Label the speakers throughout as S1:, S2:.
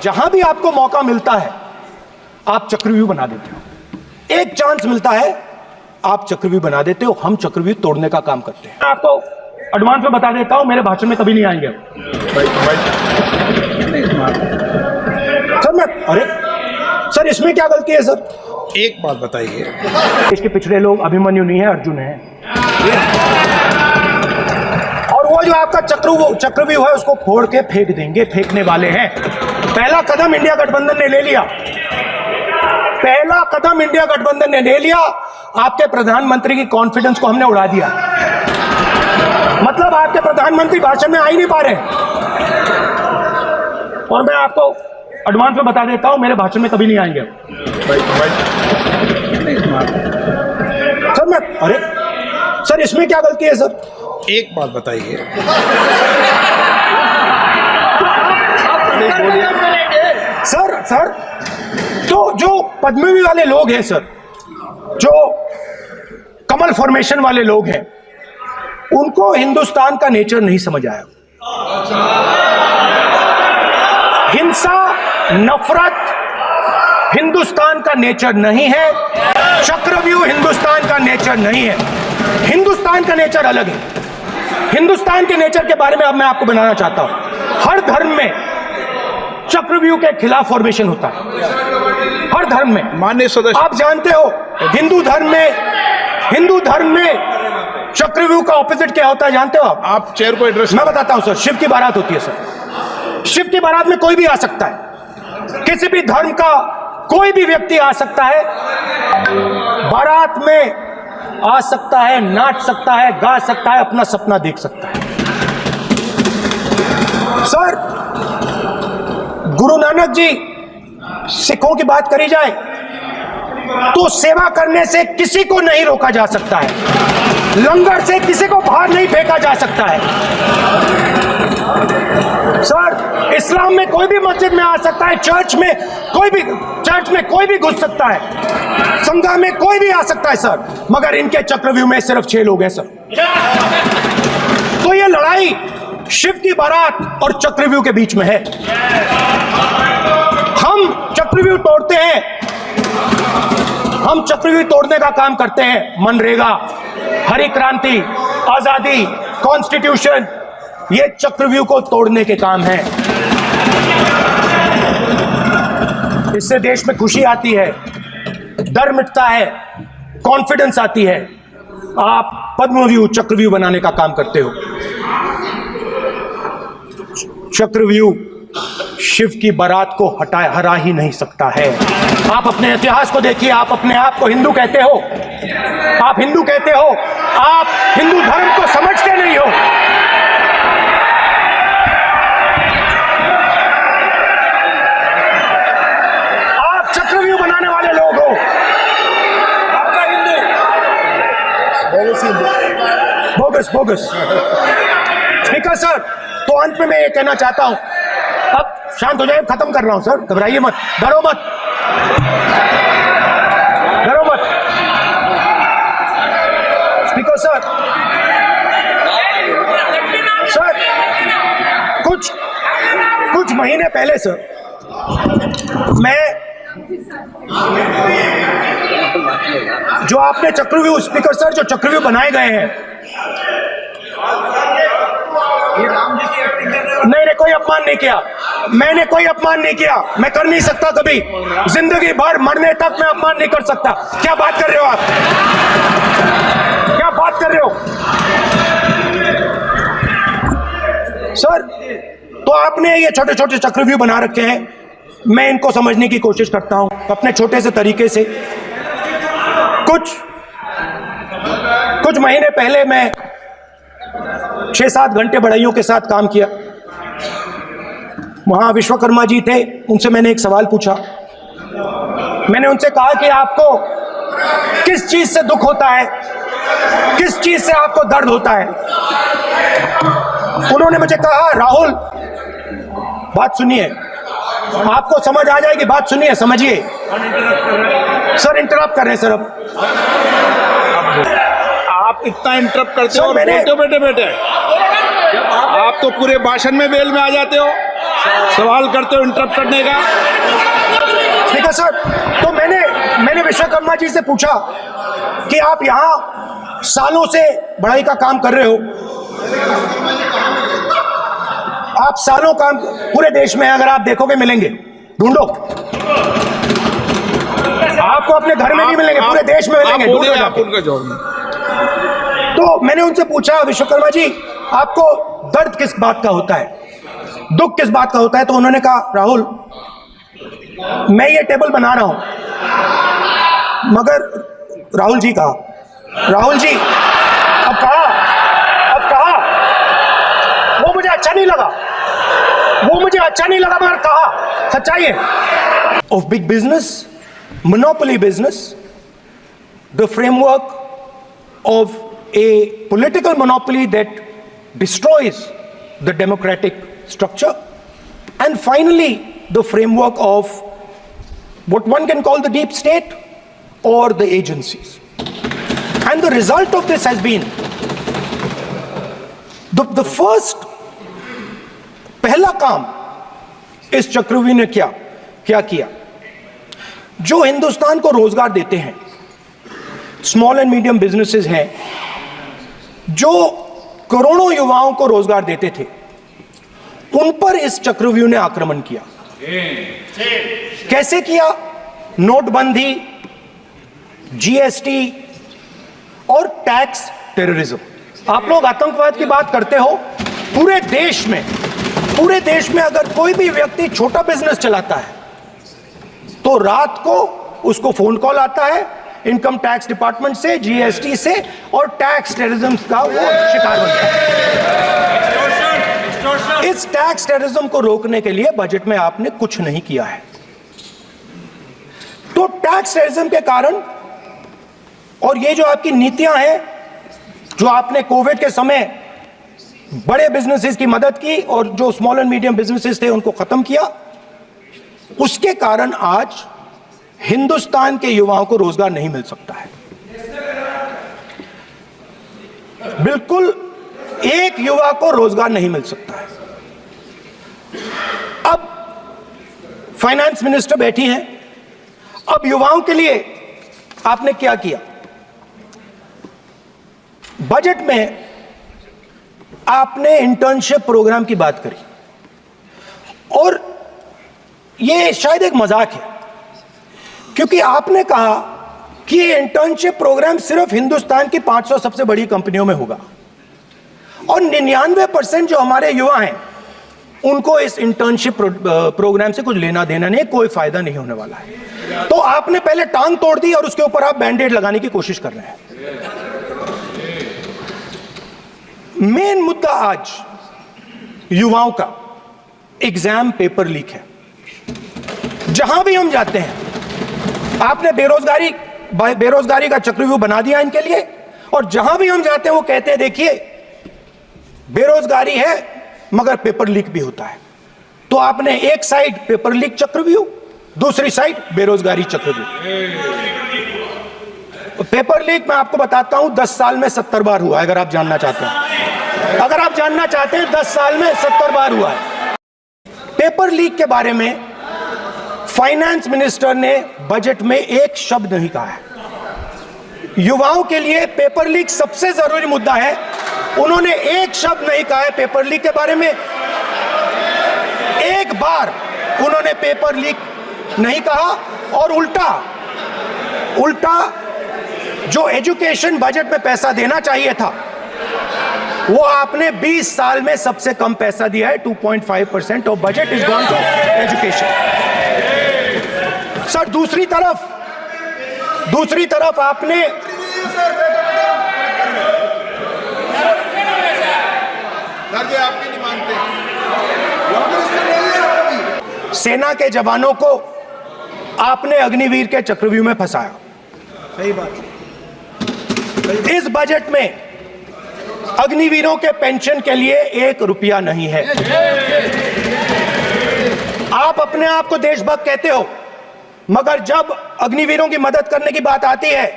S1: जहां भी आपको मौका मिलता है आप चक्रव्यूह बना देते हो। एक चांस मिलता है आप चक्रव्यूह बना देते हो। हम चक्रव्यूह तोड़ने का काम करते हैं। आपको एडवांस में बता देता हूं, मेरे भाषण में कभी नहीं आएंगे सर। अरे सर, इसमें क्या गलती है सर?
S2: एक बात बताइए,
S1: देश के पिछड़े लोग अभिमन्यु नहीं है, अर्जुन है। और वो जो आपका चक्रव्यूह है उसको फोड़ के फेंक देंगे, फेंकने वाले हैं। पहला कदम इंडिया गठबंधन ने ले लिया, पहला कदम इंडिया गठबंधन ने ले लिया। आपके प्रधानमंत्री की कॉन्फिडेंस को हमने उड़ा दिया। मतलब आपके प्रधानमंत्री भाषण में आ ही नहीं पा रहे। और मैं आपको एडवांस में बता देता हूं, मेरे भाषण में कभी नहीं आएंगे सर। अरे सर, इसमें क्या गलती है सर?
S2: एक बात बताइए,
S1: सर तो जो पद्मवी वाले लोग हैं सर, जो कमल फॉर्मेशन वाले लोग हैं, उनको हिंदुस्तान का नेचर नहीं समझ आया। हिंसा, नफरत हिंदुस्तान का नेचर नहीं है। चक्रव्यूह हिंदुस्तान का नेचर नहीं है। हिंदुस्तान का नेचर अलग है। हिंदुस्तान के नेचर के बारे में अब मैं आपको बनाना चाहता हूं। हर धर्म में चक्रव्यूह के खिलाफ फॉर्मेशन होता है, हर धर्म में।
S2: माननीय सदस्य,
S1: आप जानते हो हिंदू धर्म में चक्रव्यूह का ऑपोजिट क्या होता है, जानते हो
S2: आप चेयर को एड्रेस।
S1: मैं बताता हूं सर। शिव की बारात होती है सर। शिव की बारात में कोई भी आ सकता है, किसी भी धर्म का कोई भी व्यक्ति आ सकता है, बारात में आ सकता है, नाच सकता है, गा सकता है, अपना सपना देख सकता है। सर, गुरु नानक जी, सिखों की बात करी जाए तो सेवा करने से किसी को नहीं रोका जा सकता है, लंगर से किसी को बाहर नहीं फेंका जा सकता है। सर, इस्लाम में कोई भी मस्जिद में आ सकता है, चर्च में कोई भी घुस सकता है, संघा में कोई भी आ सकता है सर, मगर इनके चक्रव्यूह में सिर्फ 6 लोग हैं सर। तो ये लड़ाई शिव की बारात और चक्रव्यूह के बीच में है। हम चक्रव्यूह तोड़ते हैं, हम चक्रव्यूह तोड़ने का काम करते हैं। मनरेगा, हरी क्रांति, आजादी, कॉन्स्टिट्यूशन, ये चक्रव्यूह को तोड़ने के काम है। इससे देश में खुशी आती है, डर मिटता है, कॉन्फिडेंस आती है। आप पद्मव्यूह चक्रव्यूह बनाने का काम करते हो। चक्रव्यूह शिव की बारात को हरा ही नहीं सकता है। आप अपने इतिहास को देखिए, आप अपने आप को हिंदू कहते हो, आप हिंदू कहते हो, आप हिंदू धर्म को समझते नहीं हो। आप चक्रव्यूह बनाने वाले लोग हो। आपका हिंदू बोगस। स्पीकर सर, तो अंत में मैं ये कहना चाहता हूं, अब शांत हो जाए, खत्म कर रहा हूं सर, घबराइए मत, डरो मत। स्पीकर सर, कुछ महीने पहले सर, मैं जो आपने चक्रव्यूह, स्पीकर सर, जो चक्रव्यूह बनाए गए हैं, नहीं, कोई अपमान नहीं किया, मैंने कोई अपमान नहीं किया, मैं कर नहीं सकता कभी, जिंदगी भर मरने तक मैं अपमान नहीं कर सकता। क्या बात कर रहे हो आप? क्या बात कर रहे हो सर? तो आपने ये छोटे छोटे चक्रव्यूह बना रखे हैं, मैं इनको समझने की कोशिश करता हूं अपने छोटे से तरीके से। कुछ महीने पहले मैं 6-7 घंटे बढ़इयों के साथ काम किया। वहां विश्वकर्मा जी थे, उनसे मैंने एक सवाल पूछा। मैंने उनसे कहा कि आपको किस चीज से दुख होता है, किस चीज से आपको दर्द होता है? उन्होंने मुझे कहा, राहुल बात सुनिए, आपको समझ आ जाएगी, बात सुनिए, समझिए। सर इंटरप्ट कर रहे हैं सर। अब
S2: आप इतना इंटरप्ट करते हो और बोलते हो बैठे बैठे, आप तो पूरे भाषण में बेल में आ जाते हो। सवाल करते हो इंटरप्ट करने का।
S1: स्पीकर सर, तो मैंने विश्वकर्मा जी से पूछा कि आप यहां सालों से बढ़ाई का काम कर रहे हो, आप सालों काम पूरे देश में अगर आप देखोगे मिलेंगे, ढूंढो, आपको अपने घर में नहीं मिलेंगे, पूरे देश में मिलेंगे, ढूंढो
S2: आप उनका जवाब।
S1: तो मैंने उनसे पूछा, विश्वकर्मा जी आपको दर्द किस बात का होता है, दुख किस बात का होता है? तो उन्होंने कहा, राहुल मैं ये टेबल बना रहा हूं, मगर राहुल जी कहा, राहुल जी अब कहा वो मुझे अच्छा नहीं लगा, मगर कहा सच्चाई है। Of big business, monopoly business, the framework of a political monopoly that destroys the democratic structure, and finally the framework of what one can call the deep state or the agencies. And the result of this has been the first पहला काम इस चक्रव्यूह ने क्या किया, जो हिंदुस्तान को रोजगार देते हैं, स्मॉल एंड मीडियम बिजनेसेस हैं, जो करोड़ों युवाओं को रोजगार देते थे, उन पर इस चक्रव्यूह ने आक्रमण किया। कैसे किया? नोटबंदी, जीएसटी और टैक्स टेररिज्म। आप लोग आतंकवाद की बात करते हो, पूरे देश में अगर कोई भी व्यक्ति छोटा बिजनेस चलाता है तो रात को उसको फोन कॉल आता है इनकम टैक्स डिपार्टमेंट से, जीएसटी से, और टैक्स टेररिज्म का वो शिकार बनता है। इस टैक्स टेररिज्म को रोकने के लिए बजट में आपने कुछ नहीं किया है। तो टैक्स टेररिज्म के कारण और ये जो आपकी नीतियां हैं, जो आपने कोविड के समय बड़े बिजनेसेस की मदद की और जो स्मॉल एंड मीडियम बिजनेसेस थे उनको खत्म किया, उसके कारण आज हिंदुस्तान के युवाओं को रोजगार नहीं मिल सकता है। बिल्कुल एक युवा को रोजगार नहीं मिल सकता है। अब फाइनेंस मिनिस्टर बैठी हैं, अब युवाओं के लिए आपने क्या किया? बजट में आपने इंटर्नशिप प्रोग्राम की बात करी, और यह शायद एक मजाक है, क्योंकि आपने कहा कि ये इंटर्नशिप प्रोग्राम सिर्फ हिंदुस्तान की 500 सबसे बड़ी कंपनियों में होगा, और 99% जो हमारे युवा हैं उनको इस इंटर्नशिप प्रोग्राम से कुछ लेना देना नहीं, कोई फायदा नहीं होने वाला है। तो आपने पहले टांग तोड़ दी और उसके ऊपर आप बैंडेड लगाने की कोशिश कर रहे हैं। मेन मुद्दा आज युवाओं का एग्जाम पेपर लीक है। जहां भी हम जाते हैं, आपने बेरोजगारी का चक्रव्यूह बना दिया इनके लिए, और जहां भी हम जाते हैं वो कहते हैं देखिए बेरोजगारी है मगर पेपर लीक भी होता है। तो आपने एक साइड पेपर लीक चक्रव्यूह, दूसरी साइड बेरोजगारी चक्रव्यूह। पेपर लीक मैं आपको बताता हूं 10 साल में 70 बार हुआ है। अगर आप जानना चाहते हैं, 10 साल में 70 बार हुआ है। पेपर लीक के बारे में फाइनेंस मिनिस्टर ने बजट में एक शब्द नहीं कहा है। युवाओं के लिए पेपर लीक सबसे जरूरी मुद्दा है, उन्होंने एक शब्द नहीं कहा है पेपर लीक के बारे में। एक बार उन्होंने पेपर लीक नहीं कहा, और उल्टा जो एजुकेशन बजट में पैसा देना चाहिए था वो आपने 20 साल में सबसे कम पैसा दिया है। 2.5% of budget is gone to education. Sir दूसरी तरफ आपने
S2: आपके नहीं मानते,
S1: सेना के जवानों को आपने अग्निवीर के चक्रव्यूह में फंसाया।
S2: सही बात।
S1: इस बजट में अग्निवीरों के पेंशन के लिए 1 रुपया नहीं है। आप अपने आप को देशभक्त कहते हो, मगर जब अग्निवीरों की मदद करने की बात आती है,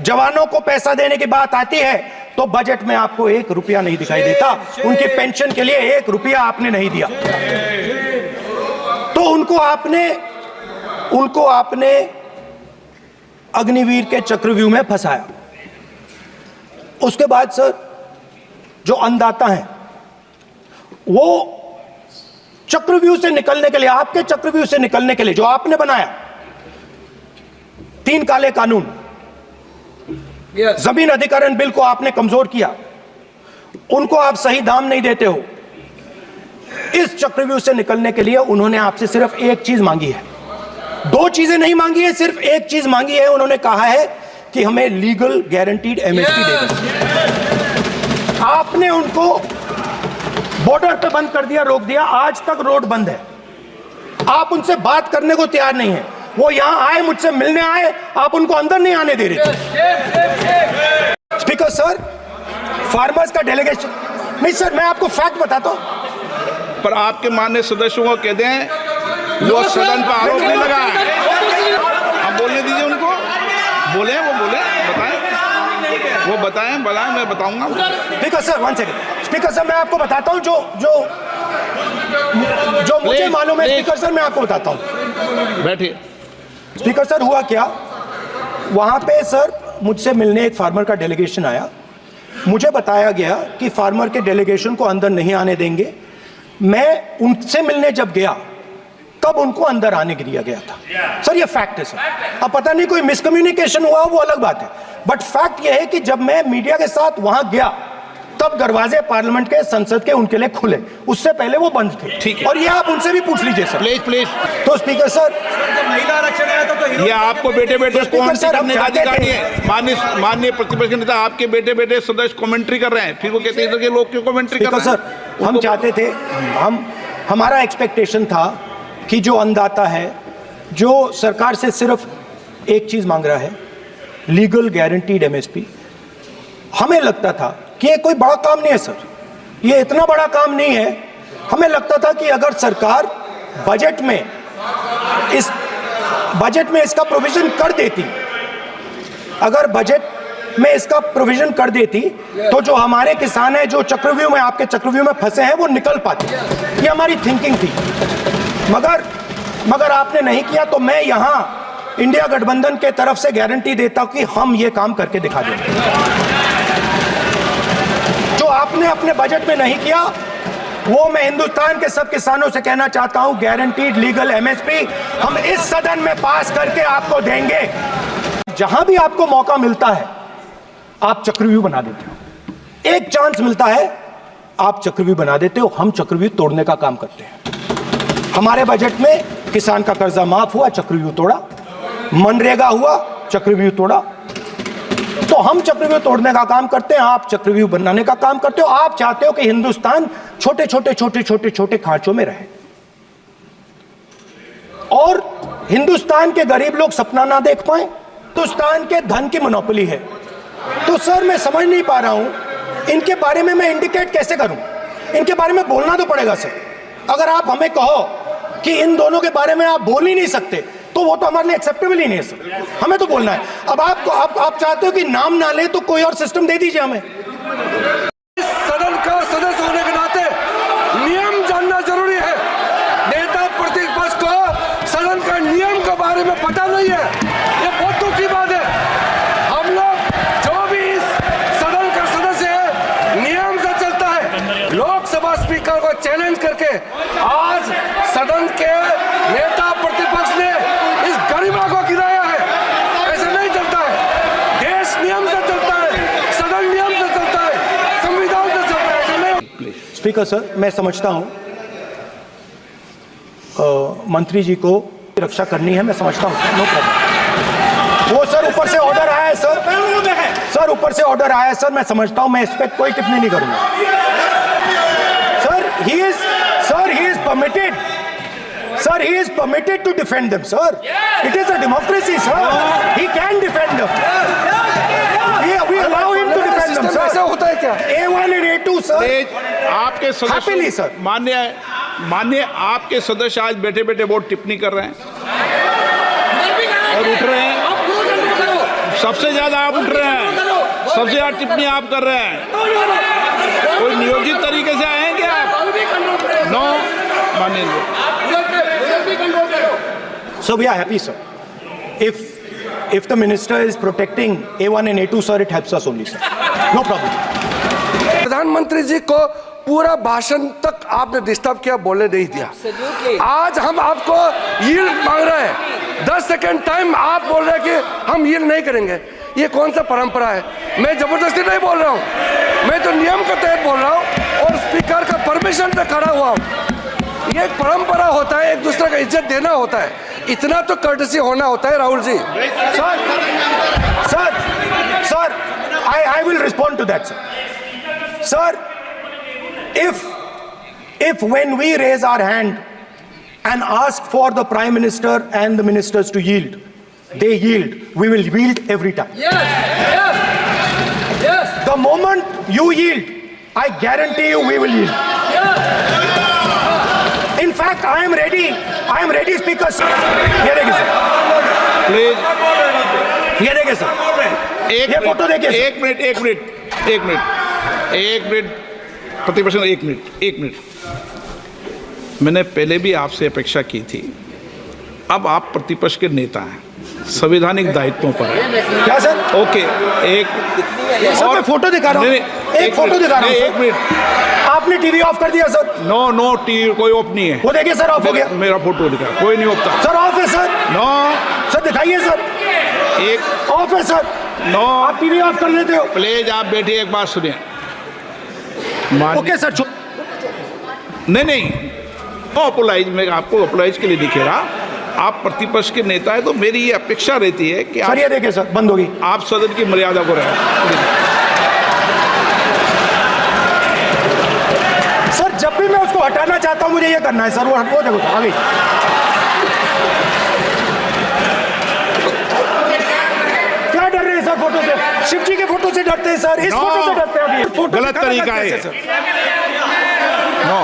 S1: जवानों को पैसा देने की बात आती है, तो बजट में आपको 1 रुपया नहीं दिखाई देता। उनकी पेंशन के लिए 1 रुपया आपने नहीं दिया। तो उनको आपने अग्निवीर के चक्रव्यूह में फंसाया। उसके बाद सर जो अन्नदाता हैं वो चक्रव्यूह से निकलने के लिए, आपके चक्रव्यूह से निकलने के लिए जो आपने बनाया 3 काले कानून, जमीन अधिग्रहण बिल को आपने कमजोर किया, उनको आप सही दाम नहीं देते हो। इस चक्रव्यूह से निकलने के लिए उन्होंने आपसे सिर्फ एक चीज मांगी है, 2 चीजें नहीं मांगी है, सिर्फ एक चीज मांगी है। उन्होंने कहा है कि हमें लीगल गारंटीड एमएसपी दे दो। आपने उनको बॉर्डर पे बंद कर दिया, रोक दिया, आज तक रोड बंद है। आप उनसे बात करने को तैयार नहीं है। वो यहां आए, मुझसे मिलने आए, आप उनको अंदर नहीं आने दे रहे थे। स्पीकर सर, फार्मर्स का डेलीगेशन नहीं सर, मैं आपको फैक्ट बताता हूं।
S2: पर आपके माननीय सदस्यों को कह दें वो सदन पर आरोप नहीं लगा। आप बोलने दीजिए उनको, बोले वो बोले, बताएं, मैं बताऊंगा।
S1: Speaker sir 1 second. Speaker sir मैं आपको बताता हूं जो मुझे मालूम है। स्पीकर सर मैं आपको बताता हूं।
S2: बैठिए।
S1: स्पीकर सर हुआ क्या, वहां पे सर मुझसे मिलने एक फार्मर का डेलीगेशन आया। मुझे बताया गया कि फार्मर के डेलीगेशन को अंदर नहीं आने देंगे। मैं उनसे मिलने जब गया तब उनको अंदर आने के दिया गया था। सर ये फैक्ट है सर। अब पता नहीं कोई मिसकम्युनिकेशन हुआ वो अलग बात है, बट फैक्ट ये है कि जब मैं मीडिया के साथ वहां गया तब दरवाजे पार्लियामेंट के, संसद के उनके लिए खुले, उससे पहले वो बंद थे।
S2: ठीक है।
S1: और ये आप उनसे भी पूछ लीजिए सर।
S2: प्लीज।
S1: तो स्पीकर सर
S3: महिला आरक्षण आया था तो
S2: ये आपको बेटे
S1: सर, हम
S2: अधिकारी है। माननीय प्रतिपक्ष नेता आपके बेटे सदस्य कमेंट्री कर रहे हैं, फिर वो कहते हैं कि लोग क्यों कमेंट्री कर रहे हैं।
S1: सर हम चाहते थे, हमारा एक्सपेक्टेशन था कि जो अन्नदाता है, जो सरकार से सिर्फ एक चीज मांग रहा है, लीगल गारंटीड एमएसपी, हमें लगता था कि ये कोई बड़ा काम नहीं है सर, ये इतना बड़ा काम नहीं है। हमें लगता था कि अगर सरकार बजट में इसका प्रोविजन कर देती, अगर बजट में इसका प्रोविजन कर देती तो जो हमारे किसान हैं जो चक्रव्यूह में, आपके चक्रव्यूह में फंसे हैं, वो निकल पाते। ये हमारी थिंकिंग थी, मगर आपने नहीं किया। तो मैं यहां इंडिया गठबंधन के तरफ से गारंटी देता हूं कि हम ये काम करके दिखा देंगे। जो आपने अपने बजट में नहीं किया वो मैं हिंदुस्तान के सब किसानों से कहना चाहता हूं, गारंटीड लीगल एमएसपी हम इस सदन में पास करके आपको देंगे। जहां भी आपको मौका मिलता है आप चक्रव्यूह बना देते हो, एक चांस मिलता है आप चक्रव्यूह बना देते हो। हम चक्रव्यूह तोड़ने का काम करते हैं। हमारे बजट में किसान का कर्जा माफ हुआ, चक्रव्यूह तोड़ा, मनरेगा हुआ, चक्रव्यूह तोड़ा। तो हम चक्रव्यूह तोड़ने का काम करते हैं, आप चक्रव्यूह बनाने का काम करते हो। आप चाहते हो कि हिंदुस्तान छोटे खांचों में रहे और हिंदुस्तान के गरीब लोग सपना ना देख पाए। हिंदुस्तान के धन की मोनोपोली है। तो सर मैं समझ नहीं पा रहा हूं इनके बारे में मैं इंडिकेट कैसे करूं। इनके बारे में बोलना तो पड़ेगा सर। अगर आप हमें कहो कि इन दोनों के बारे में आप बोल ही नहीं सकते तो वो तो हमारे लिए एक्सेप्टेबल ही नहीं है सर। हमें तो बोलना है। अब आप चाहते हो कि नाम ना ले तो कोई और सिस्टम दे दीजिए हमें।
S3: सदन का सदस्य होने के नाते नियम जानना जरूरी है। नेता प्रतिपक्ष को सदन का नियम के बारे में पता नहीं है, ये बहुत दुख की बात है। हम लोग जो भी इस सदन का सदस्य है नियम से चलता है। लोकसभा स्पीकर को चैलेंज करके आज सदन के नेता प्रतिपक्ष ने इस गरिमा को गिराया है। ऐसे नहीं चलता है। देश नियम से चलता है, सदन नियम से चलता है, संविधान से चलता है। ऐसे नहीं।
S1: स्पीकर सर मैं समझता हूं मंत्री जी को रक्षा करनी है, मैं समझता हूं, नो प्रॉब्लम। वो सर ऊपर से ऑर्डर आया है सर ऊपर से ऑर्डर आया है सर, मैं समझता हूं, मैं इस पर कोई टिप्पणी नहीं करूंगा। Sir he is permitted to defend them, sir. It is a democracy, sir. He can defend them. We allow him to defend them, sir.
S3: ऐसा होता है क्या?
S1: A1 and A2, sir.
S2: आपके
S1: Happily, sir.
S2: मान्य आपके सदस्य आज बैठे बहुत टिप्पणी कर रहे हैं और उठ रहे हैं। सबसे ज्यादा आप उठ रहे हैं, सबसे ज्यादा टिप्पणी आप कर रहे हैं। कोई नियोजित तरीके से आए हैं क्या आप? नो मानिए।
S1: So we are happy, sir. If the minister is protecting A1 and A2, sir, it helps us only, sir. No problem.
S3: प्रधानमंत्री जी को पूरा भाषण तक आपने डिस्टर्ब किया, बोलने नहीं दिया। आज हम आपको यील्ड मांग रहे हैं, 10 सेकंड टाइम आप बोल रहे हैं कि हम यील्ड नहीं करेंगे। ये कौन सा परंपरा है? मैं जबरदस्ती नहीं बोल रहा हूँ, मैं तो नियम के तहत बोल रहा हूँ और स्पीकर का परमिशन पे खड़ा हुआ हूँ। ये एक परंपरा होता है, एक दूसरे का इज्जत देना होता है, इतना तो कर्टसी होना होता है। Rahul ji,
S1: Sir, I will respond to that, sir. Sir, if when we raise our hand and ask for the Prime Minister and the ministers to yield, they yield, we will yield every time.
S4: Yes.
S1: The moment you yield, I guarantee you we will yield. In fact, I am ready, Speaker, sir. ये देखिए sir,
S2: please
S1: ये देखिए sir, ये photo देखिए sir.
S2: एक minute प्रतिपक्ष, एक minute. मैंने पहले भी आपसे अपेक्षा की थी, अब आप प्रतिपक्ष के नेता हैं, संवैधानिक दायित्वों पर है।
S1: क्या सर?
S2: ओके,
S1: सर, मैं फोटो दिखा रहा हूँ, एक फोटो दिखा रहा हूँ।
S2: एक मिनट,
S1: आपने टीवी ऑफ कर दिया सर?
S2: नो टीवी कोई ऑफ नहीं है।
S1: वो देखिए सर, ऑफ हो गया।
S2: मेरा फोटो दिखा, कोई नहीं होता
S1: सर, ऑफ है सर।
S2: नो
S1: सर दिखाइए सर,
S2: एक
S1: ऑफ है सर।
S2: नो,
S1: आप टीवी ऑफ कर लेते हो?
S2: प्लीज आप बैठिए, एक बात सुनिए।
S1: Okay sir.
S2: नहीं, अपोलाइज, मैं आपको अपोलाइज के लिए नहीं कह रहा। आप प्रतिपक्ष के नेता है तो मेरी ये अपेक्षा रहती है कि
S1: सर ये देखिए सर, बंद होगी।
S2: आप सदन की मर्यादा को रखें।
S1: सर जब भी मैं उसको हटाना चाहता हूं, मुझे ये करना है सर, वो देखो आ गई। क्या डर रहे हैं सर फोटो से? शिव जी के फोटो से डरते हैं सर, इस फोटो से डरते हैं अभी। फोटो
S2: गलत तरीका है
S1: सर।
S2: नो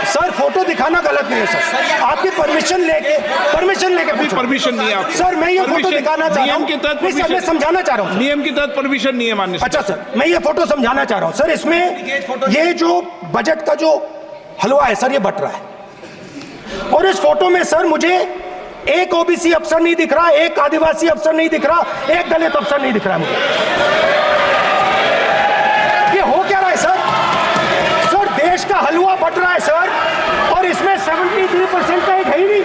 S1: सर फोटो दिखाना गलत नहीं है सर। आपकी परमिशन लेके
S2: परमिशन नहीं है आपको।
S1: सर मैं ये फोटो दिखाना चाह रहा हूँ,
S2: नियम के तहत
S1: मैं समझाना चाह रहा हूँ।
S2: नियम के तहत परमिशन नहीं है माननीय।
S1: अच्छा सर, मैं ये फोटो समझाना चाह रहा हूँ सर। इसमें ये जो बजट का जो हलवा है सर, ये बट रहा है, और इस फोटो में सर मुझे एक ओबीसी अफसर नहीं दिख रहा, एक आदिवासी अफसर नहीं दिख रहा, एक दलित अफसर नहीं दिख रहा मुझे। ये हो क्या रहा है सर? सर देश का हलवा बट रहा है सर, और इसमें 73% का एक है ही नहीं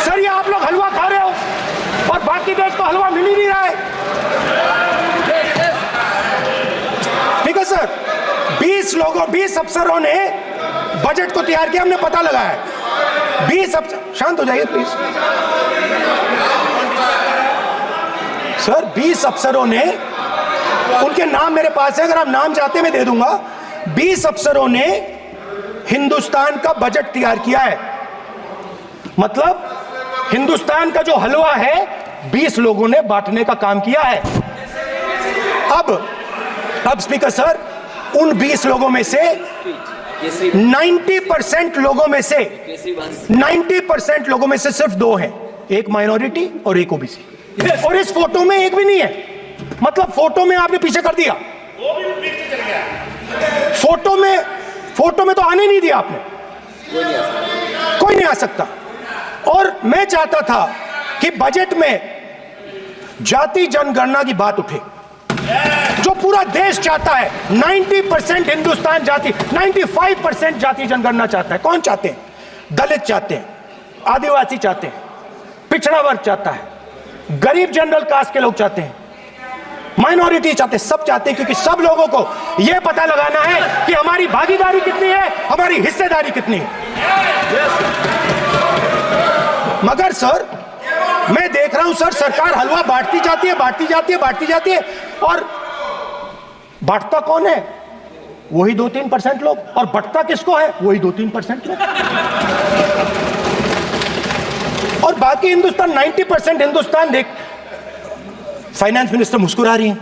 S1: सर। ये आप लोग हलवा खा रहे हो और बाकी देश को हलवा मिल ही नहीं रहा है। ठीक है सर, 20 अफसरों ने बजट को तैयार किया, हमने पता लगाया है। 20 अफसर, शांत हो जाइए प्लीज सर। 20 अफसरों ने, उनके नाम मेरे पास है, अगर आप नाम चाहते मैं दे दूंगा। 20 अफसरों ने हिंदुस्तान का बजट तैयार किया है। मतलब हिंदुस्तान का जो हलवा है 20 लोगों ने बांटने का काम किया है। अब स्पीकर सर, उन 20 लोगों में से 90% लोगों में से 90% लोगों में से सिर्फ 2 हैं, एक माइनॉरिटी और एक ओबीसी। और इस फोटो में एक भी नहीं है। मतलब फोटो में आपने पीछे कर दिया, फोटो में तो आने नहीं दिया आपने, कोई नहीं आ सकता। और मैं चाहता था कि बजट में जाति जनगणना की बात उठे, जो पूरा देश चाहता है। 90% हिंदुस्तान जाति, 95% जाति जनगणना चाहता है। कौन चाहते हैं? दलित चाहते हैं, आदिवासी चाहते हैं, पिछड़ा वर्ग चाहता है, गरीब जनरल कास्ट के लोग चाहते हैं, माइनॉरिटी चाहते हैं, सब चाहते हैं, क्योंकि सब लोगों को यह पता लगाना है कि हमारी भागीदारी कितनी है, हमारी हिस्सेदारी कितनी है। मगर सर मैं देख रहा हूं सर, सरकार हलवा बांटती जाती है, और बांटता कौन है? वही 2-3% लोग, और बंटता किसको है? वही 2-3% लोग। और बाकी हिंदुस्तान, 90% हिंदुस्तान देख। फाइनेंस मिनिस्टर मुस्कुरा रही हैं।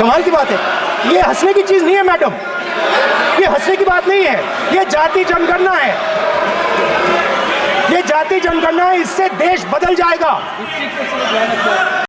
S1: कमाल की बात है। ये हंसने की चीज नहीं है मैडम, ये हंसने की बात नहीं है, ये जाति जनगणना है, ये जाति जनगणना है। इससे देश बदल जाएगा।